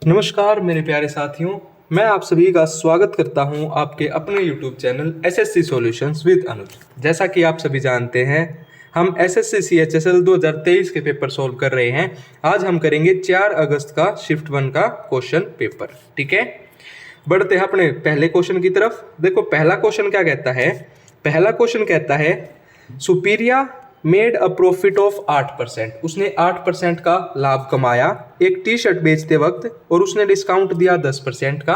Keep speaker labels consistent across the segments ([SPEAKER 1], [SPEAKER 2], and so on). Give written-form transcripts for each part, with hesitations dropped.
[SPEAKER 1] नमस्कार मेरे प्यारे साथियों, मैं आप सभी का स्वागत करता हूं आपके अपने YouTube channel SSC solutions with Anuj. जैसा कि आप सभी जानते हैं, हम एसएससी CHSL 2023 के पेपर सॉल्व कर रहे हैं। आज हम करेंगे 4 अगस्त का शिफ्ट 1 का क्वेश्चन पेपर। ठीक है, बढ़ते हैं अपने पहले क्वेश्चन की तरफ। देखो पहला क्वेश्चन क्या कहता है। पहला क्वेश्चन कहता है सुपीरिया मेड अ प्रॉफिट ऑफ 8%। उसने 8% का लाभ कमाया एक टी शर्ट बेचते वक्त और उसने डिस्काउंट दिया 10% का।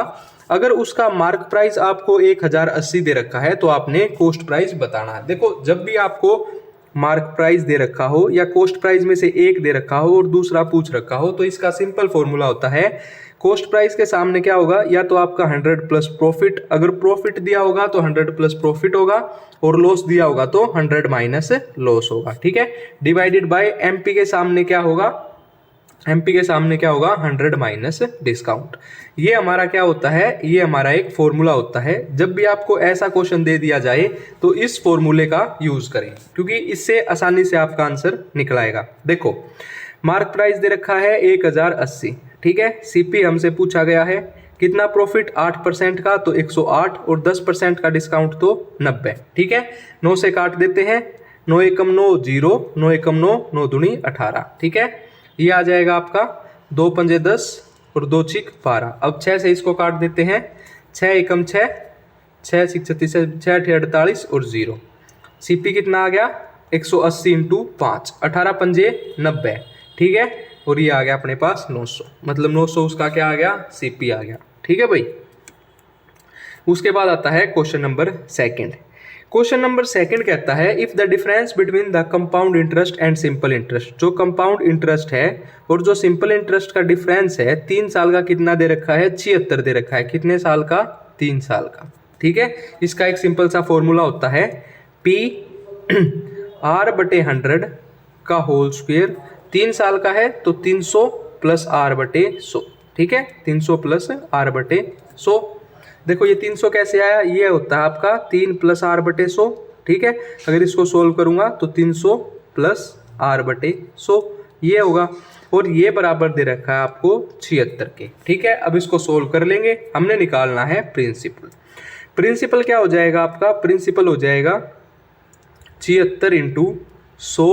[SPEAKER 1] अगर उसका मार्क प्राइस आपको 1080 दे रखा है तो आपने कॉस्ट प्राइस बताना है। देखो जब भी आपको मार्क प्राइस दे रखा हो या कॉस्ट प्राइस में से एक दे रखा हो और दूसरा पूछ रखा हो तो इसका सिंपल फॉर्मूला होता है कॉस्ट प्राइस के सामने क्या होगा, या तो आपका 100 प्लस प्रॉफिट, अगर प्रॉफिट दिया होगा तो 100 प्लस प्रॉफिट होगा और लॉस दिया होगा तो 100 माइनस लॉस होगा। ठीक है, डिवाइडेड बाय एमपी के सामने क्या होगा, एमपी के सामने क्या होगा 100 माइनस डिस्काउंट। ये हमारा क्या होता है, ये हमारा एक फॉर्मूला होता है। जब भी आपको ऐसा क्वेश्चन दे दिया जाए तो इस फॉर्मूले का यूज करें क्योंकि इससे आसानी से आपका आंसर निकल आएगा। देखो मार्क प्राइस दे रखा है 1080, ठीक है। सीपी हमसे पूछा गया है कितना प्रॉफिट 8% का तो 108 और 10% का डिस्काउंट तो 90। ठीक है, 9 से काट देते हैं, 9 एकम 9 0, 9 एकम 9, 9 दूनी 18। ठीक है, ये आ जाएगा आपका 2 पंजे 10 और 2 छिक 12। अब 6 से इसको काट देते हैं, 6 एकम 6, 6 छिक 36, 6 अठे 48 और 0। सीपी कितना आ गया 180 इंटू 5, 18 पंजे 90। ठीक है, और ये आ गया अपने पास 900, मतलब 900 उसका क्या आ गया, सीपी आ गया। ठीक है भाई, उसके बाद आता है question number second. Question number second कहता है if the difference between the compound interest and simple interest. जो कंपाउंड इंटरेस्ट है और जो सिंपल इंटरेस्ट का डिफरेंस है 3 साल का कितना दे रखा है, 76 दे रखा है। कितने साल का, 3 साल का। ठीक है, इसका एक सिंपल सा फॉर्मूला होता है पी R/100 का होल स्क्वायर। 3 साल का है तो 300 प्लस R/100। ठीक है, 300 प्लस R/100। देखो ये 300 कैसे आया, ये होता है आपका 3 प्लस R/100। ठीक है, अगर इसको सोल्व करूंगा तो 300 प्लस R/100 ये होगा और ये बराबर दे रखा है आपको 76 के। ठीक है, अब इसको सोल्व कर लेंगे। हमने निकालना है प्रिंसिपल। प्रिंसिपल क्या हो जाएगा आपका, प्रिंसिपल हो जाएगा 76 इंटू 100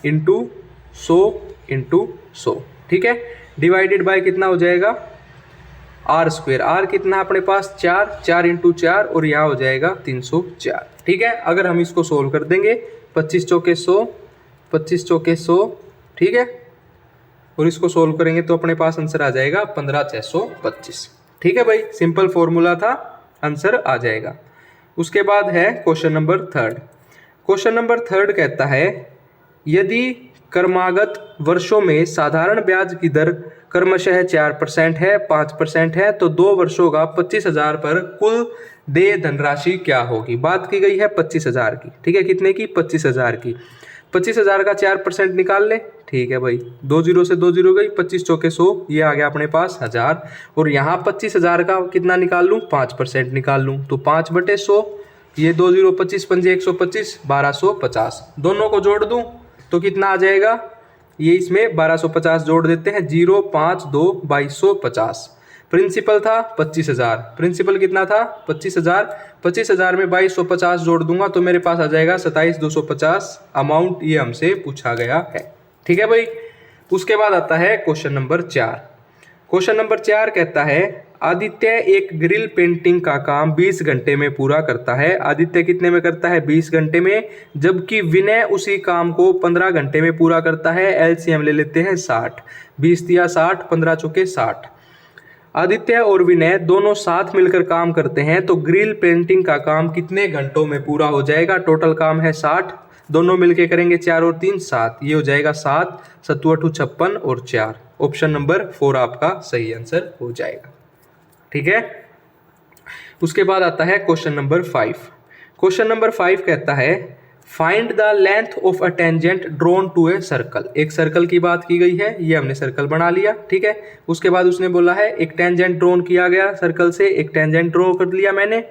[SPEAKER 1] इंटू 100 इंटू 100। ठीक है, डिवाइडेड बाय कितना हो जाएगा आर स्क्वेयर। आर कितना अपने पास 4, 4 इंटू 4 और यहाँ हो जाएगा 304। ठीक है, अगर हम इसको सोल्व कर देंगे 25 चौके 100, 25 चौके 100। ठीक है, और इसको सोल्व करेंगे तो अपने पास आंसर आ जाएगा 15,625। ठीक है भाई, सिंपल फॉर्मूला था, आंसर आ जाएगा। उसके बाद है question number third. Question number third कहता है यदि क्रमागत वर्षों में साधारण ब्याज की दर क्रमशः 4% है, 5% है तो 2 वर्षों का 25,000 पर कुल देय धनराशि क्या होगी। बात की गई है 25,000 की। ठीक है, कितने की, 25,000 की। 25,000 का 4% निकाल ले। ठीक है भाई, 2 जीरो से 2 जीरो गई, 25 चौके 100, ये आ गया अपने पास 1000। और यहाँ 25,000 का कितना निकाल लूँ, 5% निकाल लूँ तो 5/100। ये 2 जीरो 25 पंजे 125, 1250। दोनों को जोड़ दूँ तो कितना आ जाएगा, ये इसमें 1250 जोड़ देते हैं, 0 5 2 2250। प्रिंसिपल था 25,000, प्रिंसिपल कितना था 25,000। 25,000 में 2250 जोड़ दूंगा तो मेरे पास आ जाएगा 27,250। अमाउंट ये हमसे पूछा गया है। ठीक है भाई, उसके बाद आता है क्वेश्चन नंबर 4। क्वेश्चन नंबर 4 कहता है आदित्य एक ग्रिल पेंटिंग का काम 20 घंटे में पूरा करता है। आदित्य कितने में करता है, 20 घंटे में, जबकि विनय उसी काम को 15 घंटे में पूरा करता है। एलसीएम ले लेते हैं 60, 20 दिया 60, 15 चौके 60। आदित्य और विनय दोनों साथ मिलकर काम करते हैं तो ग्रिल पेंटिंग का काम कितने घंटों में पूरा हो जाएगा। टोटल काम है 60, दोनों मिलके करेंगे 4 और 3 7, ये हो जाएगा 7, 7 8 56 और 4। ऑप्शन नंबर 4 आपका सही आंसर हो जाएगा। ठीक है, उसके बाद आता है क्वेश्चन नंबर 5। क्वेश्चन नंबर 5 कहता है find the length of a tangent drawn to a circle. एक सर्कल की बात की गई है, ये हमने सर्कल बना लिया। ठीक है, उसके बाद उसने बोला है एक टेंजेंट ड्रॉन किया गया सर्कल से, एक टेंजेंट ड्रॉ कर लिया मैंने।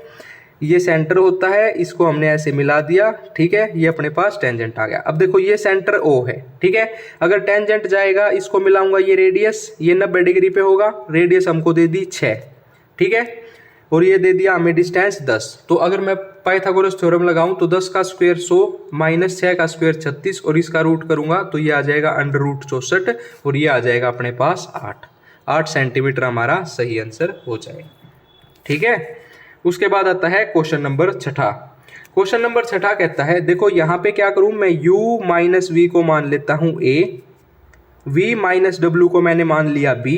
[SPEAKER 1] ये सेंटर होता है, इसको हमने ऐसे मिला दिया, ठीक है, ये अपने पास टेंजेंट आ गया। अब देखो ये सेंटर O है, ठीक है, अगर टेंजेंट जाएगा इसको मिलाऊंगा, ये रेडियस, ये 90 डिग्री पे होगा, रेडियस हमको दे दी 6, ठीक है, और ये दे दिया हमें डिस्टेंस 10। तो अगर मैं पाइथागोरस थ्योरम लगाऊं तो 10 का स्क्वायर 100 माइनस 6 का स्क्वायर 36 और इसका रूट करूंगा तो ये आ जाएगा √64 और ये आ जाएगा अपने पास 8 सेंटीमीटर हमारा सही आंसर हो जाएगा, ठीक है। उसके बाद आता है क्वेश्चन नंबर 6। क्वेश्चन नंबर 6 कहता है, देखो यहाँ पे क्या करूं मैं, u माइनस वी को मान लेता हूं a, v माइनस डब्ल्यू को मैंने मान लिया b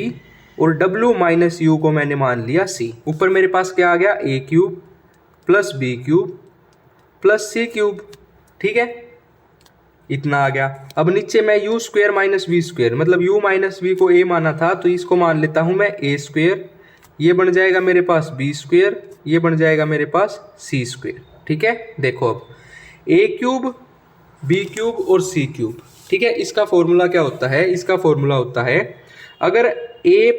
[SPEAKER 1] और w माइनस यू को मैंने मान लिया c। ऊपर मेरे पास क्या आ गया, a cube plus b cube plus c cube, ठीक है, इतना आ गया। अब नीचे मैं u square minus v square, मतलब u माइनस वी को a माना था तो इसको मान लेता हूं मैं a स्क्वायर, ये बन जाएगा मेरे पास b स्क्वायर, ये बन जाएगा मेरे पास c स्क्वायर, ठीक है। देखो अब a क्यूब b क्यूब और c क्यूब, ठीक है, इसका फॉर्मूला क्या होता है, इसका फॉर्मूला होता है अगर a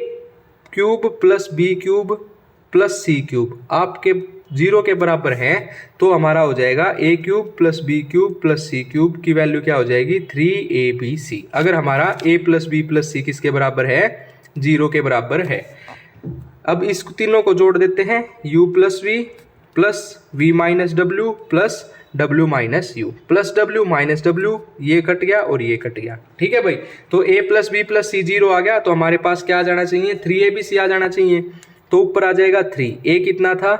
[SPEAKER 1] cube plus b cube plus c cube आपके 0 के बराबर है तो हमारा हो जाएगा a cube plus b cube plus c cube की वैल्यू क्या हो जाएगी 3abc। अगर हमारा a plus b plus c किसके बराबर है, 0 के बराबर है। अब इस तीनों को जोड़ देते हैं, u plus v minus W plus w minus you plus w minus W, ये कट गया और ये कट गया, ठीक है भाई। तो a plus b plus c 0 आ गया तो हमारे पास क्या आ जाना चाहिए, 3abc आ जाना चाहिए। तो ऊपर आ जाएगा 3, a कितना था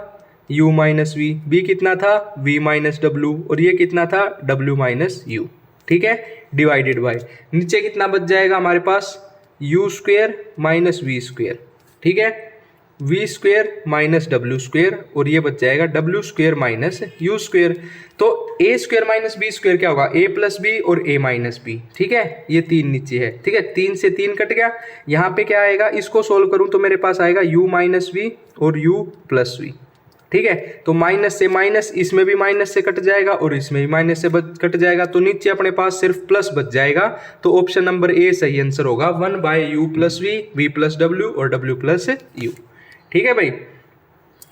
[SPEAKER 1] u माइनस वी, b कितना था v माइनस डब्ल्यू और ये कितना था w माइनस यू, ठीक है, डिवाइडेड बाय नीचे कितना बच जाएगा हमारे पास u square minus v square, ठीक है, v स्क्वायर माइनस डब्ल्यू स्क्वायर और ये बच जाएगा w square minus u square. तो a square minus b square क्या होगा, a प्लस बी और a माइनस बी, ठीक है, ये 3 नीचे है, ठीक है, 3 से 3 कट गया। यहाँ पे क्या आएगा, इसको सोल्व करूँ तो मेरे पास आएगा u माइनस वी और u प्लस वी, ठीक है। तो माइनस से माइनस, इसमें भी माइनस से कट जाएगा और इसमें भी माइनस से कट जाएगा, तो नीचे अपने पास सिर्फ प्लस बच जाएगा। तो ऑप्शन नंबर ए सही आंसर होगा, 1/u प्लस वी प्लस डब्ल्यू और w प्लस यू, ठीक है भाई।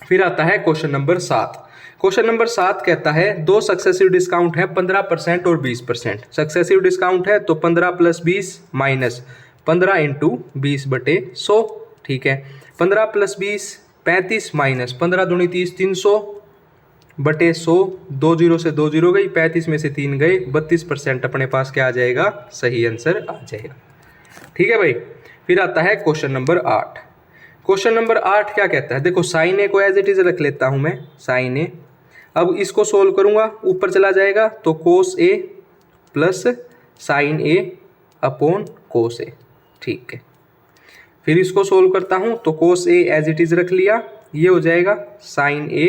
[SPEAKER 1] फिर आता है क्वेश्चन नंबर 7। क्वेश्चन नंबर 7 कहता है दो सक्सेसिव डिस्काउंट है 15% और 20%। सक्सेसिव डिस्काउंट है तो 15 प्लस 20 माइनस 15 इंटू 20/100, ठीक है, 15 प्लस 20 35 माइनस 15 दूनी 30 300/100, 2 0 से 2 0 गई, 35 में से 3 गए, 32% अपने पास क्या आ जाएगा, सही आंसर आ जाएगा, ठीक है भाई। फिर आता है क्वेश्चन नंबर 8। क्वेश्चन नंबर 8 क्या कहता है, देखो साइन ए को एज इट इज रख लेता हूं मैं, साइन ए। अब इसको सोल्व करूंगा, ऊपर चला जाएगा तो कोस ए प्लस साइन ए अपॉन कोस ए, ठीक है। फिर इसको सोल्व करता हूं तो कोस ए एज इट इज रख लिया, ये हो जाएगा साइन ए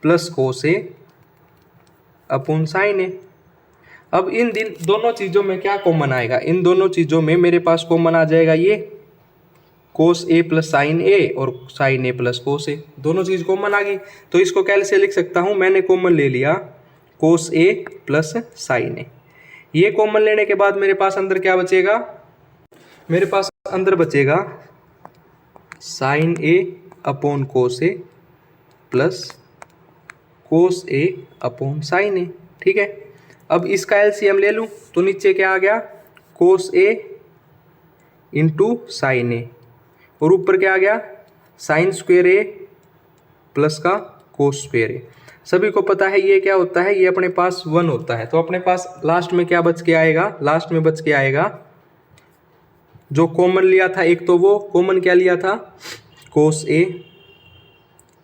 [SPEAKER 1] प्लस कोस ए अपॉन साइन ए। अब इन दोनों चीज़ों में क्या कॉमन आएगा, इन दोनों चीज़ों में मेरे पास कॉमन आ जाएगा ये कोस ए प्लस साइन ए और साइन ए प्लस कोस ए, दोनों चीज़ कॉमन आ गई। तो इसको कैसे लिख सकता हूँ, मैंने कॉमन ले लिया कोस ए प्लस साइन ए। ये कॉमन लेने के बाद मेरे पास अंदर क्या बचेगा, मेरे पास अंदर बचेगा साइन ए अपॉन कोस ए प्लस कोस ए अपॉन साइन ए, ठीक है। अब इसका एलसीएम ले लूँ तो नीचे क्या आ गया, कोस ए इंटू साइन ए और ऊपर क्या आ गया, साइन स्क्वेयर ए प्लस का कोस स्क्वेयर ए। सभी को पता है ये क्या होता है, ये अपने पास 1 होता है। तो अपने पास लास्ट में क्या बच के आएगा, लास्ट में बच के आएगा जो कॉमन लिया था एक, तो वो कॉमन क्या लिया था, कोस ए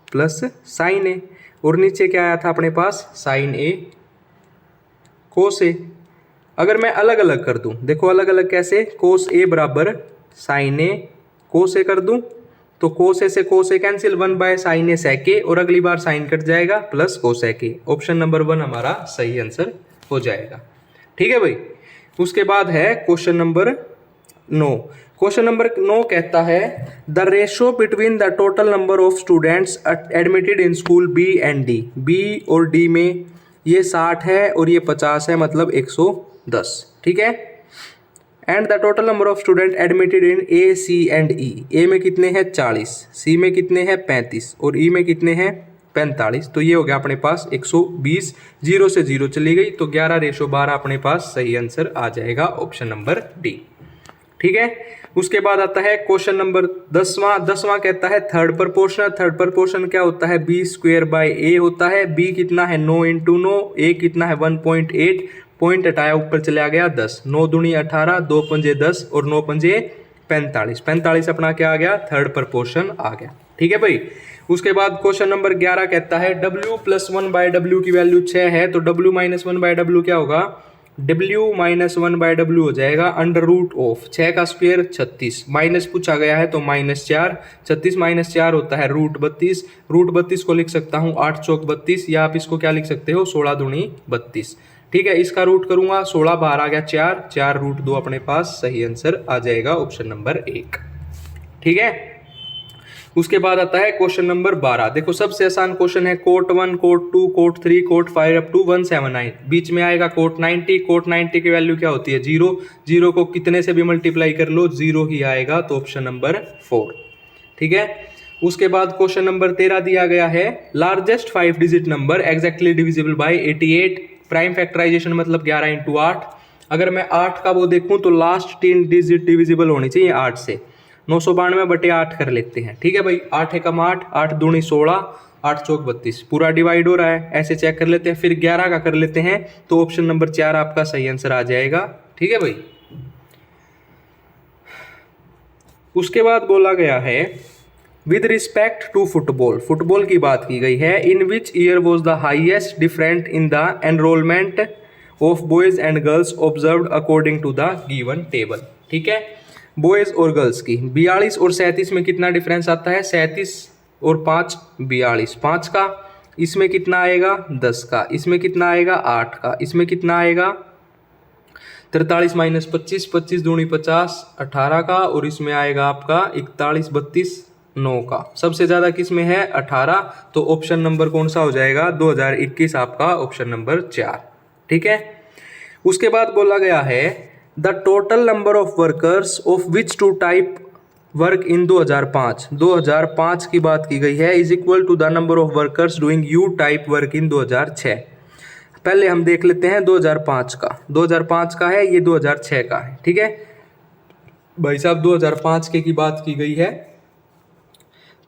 [SPEAKER 1] प्लस साइन ए, और नीचे क्या आया था अपने पास, साइन ए कोस ए। अगर मैं अलग अलग कर दूं, देखो अलग अलग कैसे, कोस ए बराबर साइन ए कोस ए कर दूं तो कोस ए से कोस ए कैंसिल, 1/साइन ए सेक ए और अगली बार साइन कट जाएगा प्लस कोसेक ए। ऑप्शन नंबर 1 हमारा सही आंसर हो जाएगा, ठीक है भाई। उसके बाद है क्वेश्चन नंबर 9। क्वेश्चन नंबर 9 कहता है the ratio between the total number of students admitted in school B and D, B और डी में ये 60 है और ये 50 है, मतलब 110, ठीक है। And the total number of student admitted in A C and E, A में कितने हैं 40, सी में कितने हैं 35 और ई में कितने हैं 45, तो ये हो गया अपने पास 120, 0 से 0 चली गई तो 11:12 अपने पास सही आंसर आ जाएगा ऑप्शन नंबर डी। ठीक है, उसके बाद आता है क्वेश्चन नंबर 10वां कहता है थर्ड प्रपोर्शन। थर्ड प्रपोर्शन क्या होता है, b² a होता है। b कितना है 9 × 9, a कितना है 1.8, पॉइंट हटाया ऊपर चला गया 10, 9 दूनी 18, 2 पंजे 10 और 9 पंजे 45, 45 अपना क्या आ गया, थर्ड प्रपोर्शन आ गया। ठीक है भाई। उसके बाद क्वेश्चन नंबर 11 कहता है w + 1/w की वैल्यू 6 है तो w - 1/w क्या होगा, w - 1/w हो जाएगा √ऑफ 6 का स्क्वायर 36, माइनस पूछा गया है तो -4, 36 - 4 होता है √32, √32 को लिख सकता हूँ 8 चौक 32, या आप इसको क्या लिख सकते हो 16 दूनी 32। ठीक है, इसका रूट करूंगा 16 बाहर आ गया 4, 4 √2 अपने पास सही आंसर आ जाएगा ऑप्शन नंबर 1। ठीक है, उसके बाद आता है क्वेश्चन नंबर 12। देखो सबसे आसान क्वेश्चन है, quote 1, quote 2, quote 3, quote 5 up to 179, बीच में आएगा कोट 90। कोट 90 की वैल्यू क्या होती है 0, 0 को कितने से भी मल्टीप्लाई कर लो 0 ही आएगा तो ऑप्शन नंबर 4। ठीक है, उसके बाद क्वेश्चन नंबर 13 दिया गया है, largest 5 digit number exactly divisible by 88, prime factorisation मतलब 11 × 8। अगर मैं 8 का वो देखूं तो लास्ट 3 डिजिट डिविजिबल होनी चाहिए 8 से, 992/8 कर लेते हैं। ठीक है भाई, 8 एकम 8, 8 दूनी 16, 8 चौक 32, पूरा डिवाइड हो रहा है, ऐसे चेक कर लेते हैं। फिर 11 का कर लेते हैं तो ऑप्शन नंबर 4 आपका सही आंसर आ जाएगा। ठीक है भाई। उसके बाद बोला गया है with respect to football, football की बात की गई है, in which year was the highest different in the enrolment of boys and girls observed according to the given table. ठीक है, बॉयज और गर्ल्स की 42 और 37 में कितना डिफरेंस आता है, 37 और 5 42, 5 का, इसमें कितना आएगा 10 का, इसमें कितना आएगा 8 का, इसमें कितना आएगा 43 - 25, 25 दूनी 50, 18 का, और इसमें आएगा आपका 41 32 9 का। सबसे ज़्यादा किस में है 18, तो ऑप्शन नंबर कौन सा हो जाएगा 2021 आपका ऑप्शन नंबर 4। ठीक है, उसके बाद बोला गया है the total number of workers of which two type work in 2005 की बात की गई है is equal to the number of workers doing u type work in 2006। पहले हम देख लेते हैं 2005 का, 2005 का है, ये 2006 का है। ठीक है भाई साहब, 2005 के की बात की गई है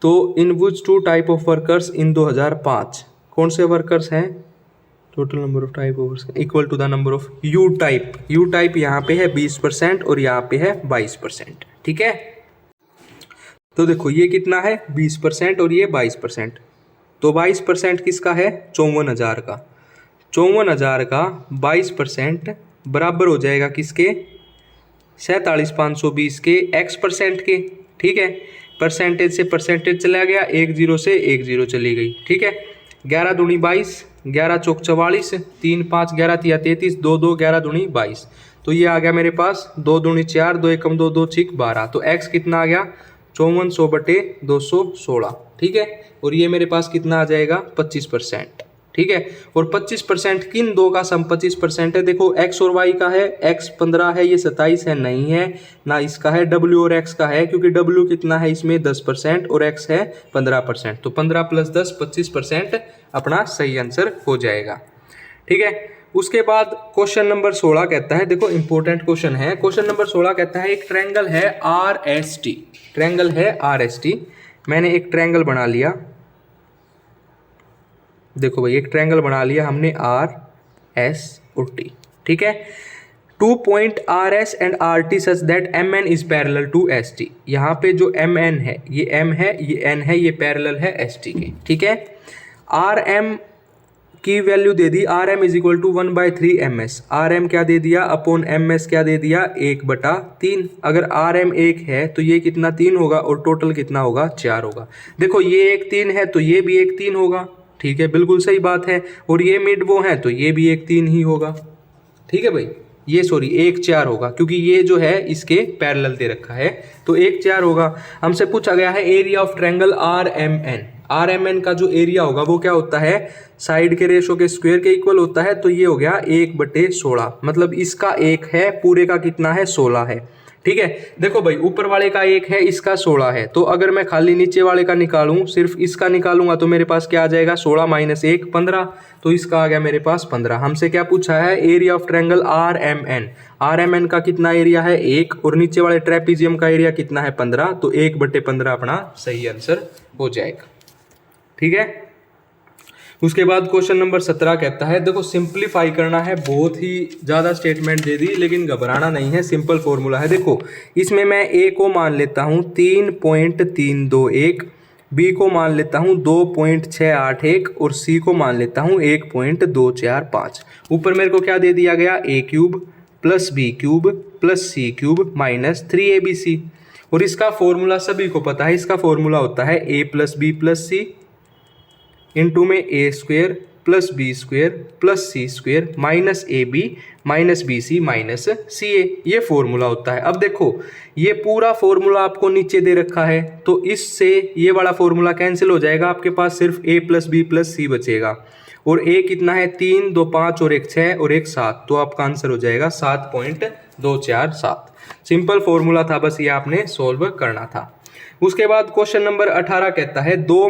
[SPEAKER 1] तो in which two type of workers in 2005 कौन से वर्कर्स हैं, total number of type of equal to the number of U type, U type यहाँ पे है 20% और यहाँ पे है 22%। ठीक है, तो देखो ये कितना है 20% और ये 22%, तो 22% किसका है 54,000 का, 54,000 का 22% बराबर हो जाएगा किसके 47,520 के x% के। ठीक है, परसेंटेज से परसेंटेज चला गया, 1 0 से 1 0 चली गई। ठीक है, 11 दूनी 22, 11 चौक 44, 3 5 11 तिया 33, 2 2 11 दूनी 22, तो ये आ गया मेरे पास 2 दूनी 4, 2 एकम 2 2 6 12, तो x कितना आ गया 5400/216। ठीक है, और ये मेरे पास कितना आ जाएगा 25%। ठीक है, और 25% किन दो का सम 25% है, देखो x और y का है, x 15 है, ये 27 है, नहीं है ना, इसका है w और x का है, क्योंकि w कितना है इसमें 10% और x है 15%, तो 15 + 10 25% अपना सही आंसर हो जाएगा। ठीक है, उसके बाद क्वेश्चन नंबर 16 कहता है, देखो इंपॉर्टेंट क्वेश्चन है, क्वेश्चन नंबर 16 कहता है एक ट्रायंगल है RST, ट्रायंगल है RST, मैंने एक ट्रायंगल बना लिया, देखो भाई एक ट्रायंगल बना लिया हमने R S और T। ठीक है, 2 point RS and RT such that MN is parallel to ST, यहाँ पे जो MN है ये M है, ये N है, ये पैरेलल है ST के। ठीक है, RM की वैल्यू दे दी, RM is equal to 1/3 MS, RM क्या दे दिया अपॉन MS क्या दे दिया 1/3। अगर RM 1 है तो ये कितना 3 होगा और टोटल कितना होगा 4 होगा। देखो ये एक 3 है तो ये भी एक 3 होगा। ठीक है, बिल्कुल सही बात है, और ये मिड वो है तो ये भी एक 3 ही होगा। ठीक है भाई, ये सॉरी 1 4 होगा, क्योंकि ये जो है इसके पैरेलल दे रखा है तो 1 4 होगा। हमसे पूछा गया है area of triangle RMN, RMN का जो एरिया होगा वो क्या होता है साइड के रेशो के स्क्वायर के इक्वल होता है, तो ये हो गया 1/16, मतलब इसका 1 है, पूरे का कितना है 16 है। ठीक है। देखो भाई ऊपर वाले का 1 है, इसका 16 है, तो अगर मैं खाली नीचे वाले का निकालूं, सिर्फ इसका निकालूंगा तो मेरे पास क्या आ जाएगा, 16 माइनस 1 15, तो इसका आ गया मेरे पास 15। हमसे क्या पूछा है, area of triangle R M N. R M N का कितना एरिया है 1, और नीचे वाले ट्रेपीजियम का एरिया कितना है 15, तो 1/15 अपना सही आंसर हो जाएगा। ठीक है। उसके बाद क्वेश्चन नंबर 17 कहता है, देखो सिंप्लीफाई करना है, बहुत ही ज़्यादा स्टेटमेंट दे दी लेकिन घबराना नहीं है, सिंपल फॉर्मूला है। देखो इसमें मैं ए को मान लेता हूँ 3.321, बी को मान लेता हूँ 2.681 और सी को मान लेता हूँ 1.245। ऊपर मेरे को क्या दे दिया गया, a cube plus b cube plus c cube minus 3abc, और इसका फॉर्मूला सभी को पता है, इसका फॉर्मूला होता है a plus b plus c into में a square plus b square plus c square minus a b minus b c minus c a, ये फॉर्मूला होता है। अब देखो ये पूरा फॉर्मूला आपको नीचे दे रखा है, तो इससे ये वाला फॉर्मूला कैंसिल हो जाएगा, आपके पास सिर्फ ए प्लस बी प्लस सी बचेगा, और ए कितना है 3 2 5 और 1 6 और 1 7, तो आपका आंसर हो जाएगा 7.247। सिंपल फॉर्मूला था, बस ये आपने सोल्व करना था। उसके बाद क्वेश्चन नंबर 18 कहता है, two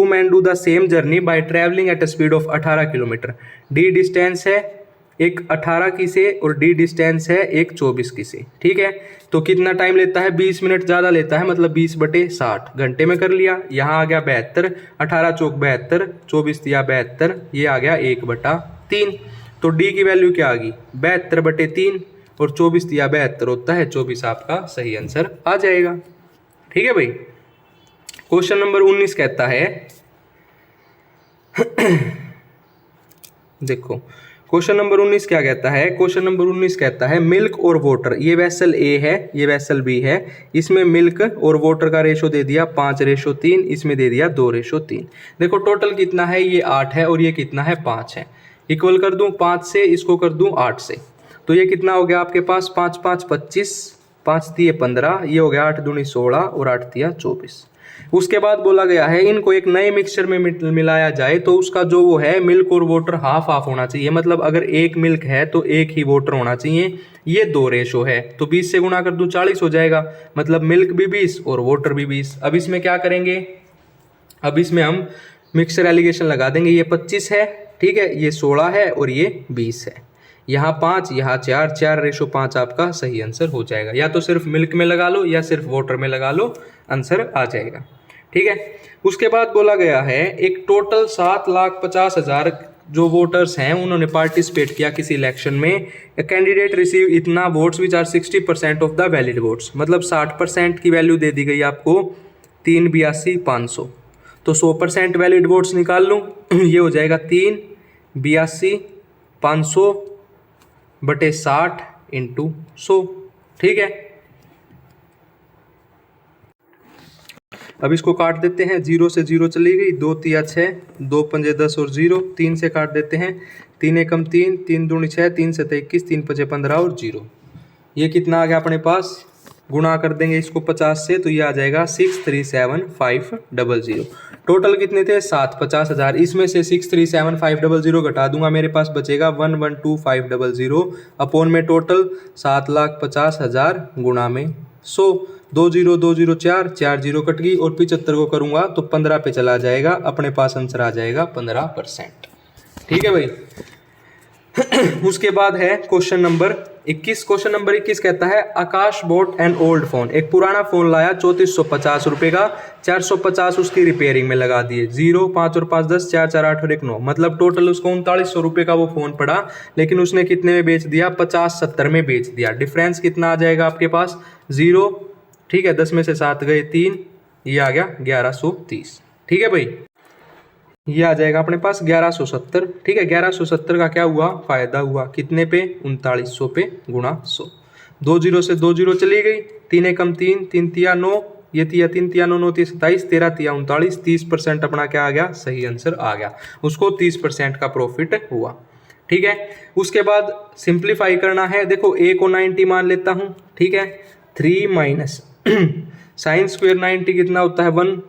[SPEAKER 1] man do the same journey by travelling at a speed of 18 kilometre. D distance है एक 18 की से और डी डिस्टेंस है एक 24 की से। ठीक है, तो कितना टाइम लेता है, 20 मिनट ज़्यादा लेता है, मतलब 20/60 घंटे में कर लिया। यहाँ आ गया 72, 18 चौक 72, 24 दिया 72, ये आ गया 1/3। तो डी की वैल्यू क्या आ गई, 72/3, और 24 दिया 72 होता है 24, आपका सही आंसर आ जाएगा। ठीक है भाई। क्वेश्चन नंबर 19 कहता है देखो क्वेश्चन नंबर 19 क्या कहता है, क्वेश्चन नंबर 19 कहता है मिल्क और वाटर, ये वेसल ए है, ये वेसल बी है, इसमें मिल्क और वाटर का रेशो दे दिया 5:3, इसमें दे दिया 2:3। देखो टोटल कितना है, ये 8 है और ये कितना है 5 है। इक्वल कर दूं 5 से, इसको कर दूं 8 से, तो ये कितना हो गया आपके पास, 5 5 25, 5 दिए 15, ये हो गया 8 दूनी 16 और 8 दिया 24। उसके बाद बोला गया है इनको एक नए मिक्सचर में मिलाया जाए, तो उसका जो वो है मिल्क और वाटर हाफ हाफ होना चाहिए, मतलब अगर एक मिल्क है तो एक ही वाटर होना चाहिए, ये 2 रेशो है, तो 20 से गुणा कर दूं 40 हो जाएगा, मतलब मिल्क भी 20 और वाटर भी 20। अब इसमें क्या करेंगे, अब इसमें हम मिक्सचर एलिगेशन लगा देंगे, ये 25 है, ठीक है, ये 16 है और ये 20 है, यहाँ 5 यहाँ 4, 4:5 आपका सही आंसर हो जाएगा। या तो सिर्फ मिल्क में लगा लो या सिर्फ वाटर में लगा लो, आंसर आ जाएगा। ठीक है। उसके बाद बोला गया है एक टोटल 7,50,000 जो वोटर्स हैं उन्होंने पार्टिसिपेट किया किसी इलेक्शन में, कैंडिडेट रिसीव इतना votes which are 60% of the valid votes, मतलब 60% की वैल्यू दे दी गई आपको 382,500, तो 100% वैलिड वोट्स निकाल लूँ, ये हो जाएगा 382,500/60 × 100। ठीक है, अब इसको काट देते हैं, 0 से 0 चली गई, 2 तिया 6, 2 पंजे 10 और 0, 3 से काट देते हैं, 3 एकम 3, 3 दूनी 6, 3 से 21, 3 पंजे 15 और 0, ये कितना आ गया अपने पास, गुणा कर देंगे इसको 50 से, तो ये आ जाएगा 637,500। टोटल कितने थे, 7,50,000, इसमें से 637,500 घटा दूंगा, मेरे पास बचेगा 112,500 अपॉन में टोटल 7,50,000 गुणा में 100, 2 0 2 0 4, 4 0 कट गई और 75 को करूंगा तो 15 पे चला जाएगा, अपने पास आंसर आ जाएगा 15%। ठीक है भाई। उसके बाद है क्वेश्चन नंबर 21। क्वेश्चन नंबर 21 कहता है आकाश बॉट एन ओल्ड फोन, एक पुराना फोन लाया 3450 रुपए का, 450 उसकी रिपेयरिंग में लगा दिए, 0 5 और 5 10, 4 4 8 और 1 9, मतलब टोटल उसको 3900 रुपए का वो फोन पड़ा, लेकिन उसने कितने में बेच दिया, 50-70 में बेच दिया। डिफरेंस कितना आ जाएगा आपके पास, 0, ठीक है, 10 में से 7 गए 3, ये आ गया 1130। ठीक है भाई, ये आ जाएगा अपने पास 1170। ठीक है, 1170 का क्या हुआ, फायदा हुआ, कितने पे, 3900 पे गुणा 100, 2 0 से 2 0 चली गई, 3 एकम 3, 3 तिया 9, ये तिया 3 तिया 9 9 तिया 27, 13 तिया 39, 30% अपना क्या आ गया, सही आंसर आ गया, उसको 30% का प्रॉफिट हुआ। ठीक है, उसके बाद सिंप्लीफाई करना है, देखो a को 90 मान लेता हूँ, ठीक है, 3 माइनस साइन स्क्वायर 90 कितना होता है 1,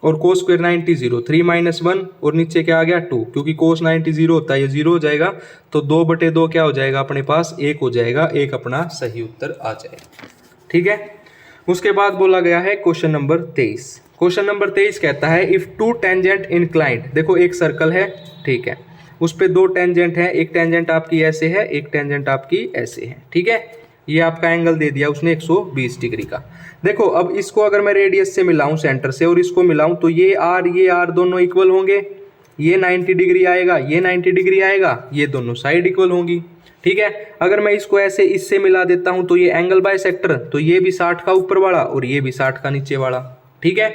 [SPEAKER 1] और कोस स्क्वायर 90 0, 3 - 1 और नीचे क्या आ गया 2, क्योंकि कोस 90 0 होता है, ये 0 हो जाएगा, तो 2/2 क्या हो जाएगा अपने पास, 1 हो जाएगा, एक अपना सही उत्तर आ जाएगा। ठीक है, उसके बाद बोला गया है क्वेश्चन नंबर 23। क्वेश्चन नंबर 23 कहता है इफ टू टेंजेंट इंक्लाइंड, देखो एक सर्कल है, ठीक है, उस पे 2 टेंजेंट है, एक टेंजेंट आपकी ऐसे है, एक टेंजेंट आपकी ऐसे है, ठीक है, ये आपका एंगल दे दिया उसने 120 डिग्री का। देखो अब इसको अगर मैं रेडियस से मिलाऊं सेंटर से और इसको मिलाऊं तो ये आर दोनों इक्वल होंगे, ये 90 डिग्री आएगा, ये 90 डिग्री आएगा, ये दोनों साइड इक्वल होंगी, ठीक है। अगर मैं इसको ऐसे इससे मिला देता हूं तो ये एंगल बाइसेक्टर, तो ये भी 60 का ऊपर वाला और ये भी 60 का नीचे वाला, ठीक है।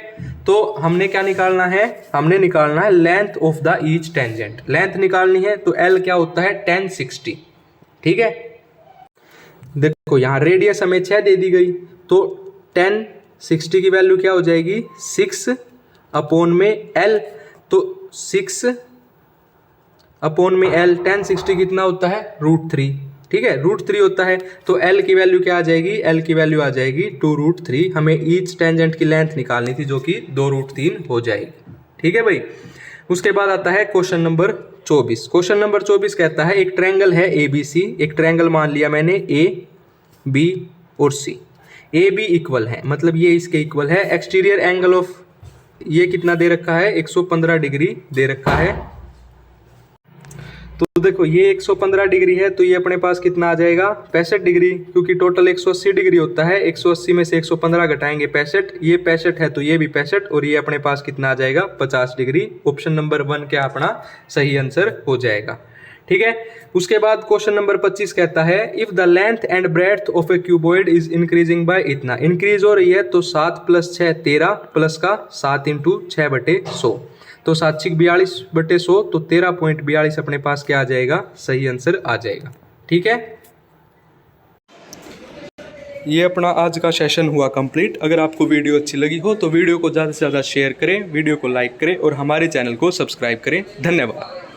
[SPEAKER 1] तो हमने क्या निकालना है, हमने निकालना है length of the each tangent, length निकालनी है, तो एल क्या होता है 10 60, ठीक है। देखो यहाँ रेडियस हमें 6 दे दी गई, तो 10 60 की वैल्यू क्या हो जाएगी 6 अपॉन में एल, तो 6 अपॉन में एल, 10 60 कितना होता है √3, ठीक है, √3 होता है, तो एल की वैल्यू क्या आ जाएगी, एल की वैल्यू आ जाएगी 2√3। हमें ईच टेंजेंट की लेंथ निकालनी थी जो कि 2√3 हो जाएगी, ठीक है भाई। उसके बाद आता है क्वेश्चन नंबर 24। क्वेश्चन नंबर 24 कहता है एक ट्रायंगल है ABC, एक ट्रायंगल मान लिया मैंने A, B और C, ए बी इक्वल है, मतलब ये इसके इक्वल है। एक्सटीरियर एंगल ऑफ ये कितना दे रखा है 115 डिग्री दे रखा है, तो देखो ये 115 डिग्री है, तो ये अपने पास कितना आ जाएगा 65 डिग्री, क्योंकि टोटल 180 डिग्री होता है, 180 में से 115 घटाएंगे 65, ये 65 है तो ये भी 65, और ये अपने पास कितना आ जाएगा 50 डिग्री। ऑप्शन नंबर 1 क्या अपना सही आंसर हो जाएगा, ठीक है। उसके बाद क्वेश्चन नंबर 25 कहता है if the length and breadth of A cuboid is increasing by इतना, इंक्रीज हो रही है तो 7 + 6 13 प्लस का 7 × 6/100, तो 7 × 42/100, तो 13.42 अपने पास क्या आ जाएगा सही आंसर आ जाएगा, ठीक है। ये अपना आज का सेशन हुआ कंप्लीट। अगर आपको वीडियो अच्छी लगी हो तो वीडियो को ज़्यादा से ज़्यादा शेयर करें, वीडियो को लाइक करें और हमारे चैनल को सब्सक्राइब करें। धन्यवाद।